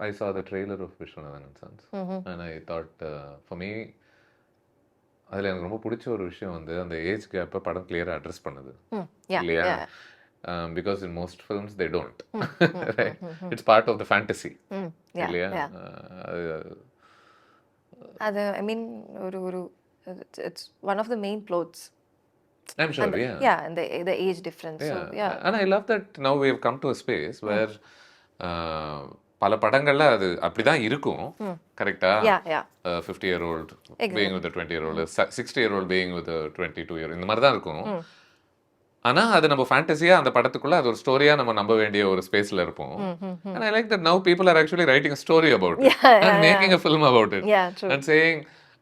I saw the trailer of Viswanath Sons and I thought for me அதில் எனக்கு ரொம்ப பிடிச்ச ஒரு விஷயம் வந்து அந்த ஏஜ் கேப்பை படம் கிளியராக அட்ரஸ் பண்ணுது இல்லையா because in most films they don't right it's part of the fantasy இல்லையா அது ஐ மீன் ஒரு it's one of the main plots I'm sure, and the age difference. So, and I love that now we have come to a space where பல படங்கள்ல அது அப்படிதான் இருக்கும் கரெக்டா 50-year-old being with a 20-year-old 60-year-old being with a 22-year இந்த மாதிரி தான் இருக்கும் ஆனா அது நம்ம ஃபேண்டசியா அந்த படத்துக்குள்ள அது ஒரு ஸ்டோரியா நம்ம நம்ப வேண்டிய ஒரு ஸ்பேஸ்ல இருப்போம் and I like that now people are actually writing a story about it and making a film about it and saying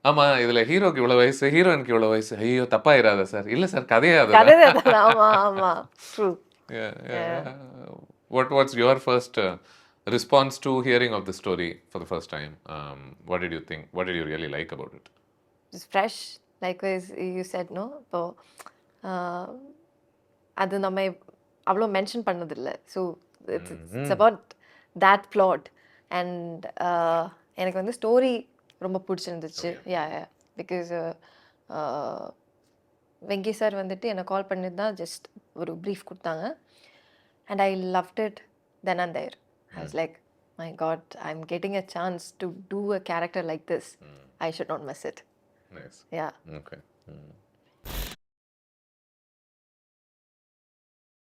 ஆமா இதுல ஹீரோக்கு இவ்வளவு வயசு ஹீரோயினுக்கு இவ்வளவு வயசு ஐயோ தப்பாயிராதா சார் இல்ல சார் கதையே what's your first response to hearing of the story for the first time? What did you think? What did you really like about it? It's fresh, likewise you said, no? So அது நம்ம அவ்வளோ mention பண்ணதில்லை so it's about that plot and எனக்கு வந்து story ரொம்ப பிடிச்சிருந்துச்சு because Venky sir வந்துட்டு என்னை கால் பண்ணி தான் ஜஸ்ட் ஒரு ப்ரீஃப் கொடுத்தாங்க and I loved it then and there I was like my god I am getting a chance to do a character like this I should not miss it Nice. Yeah. Okay.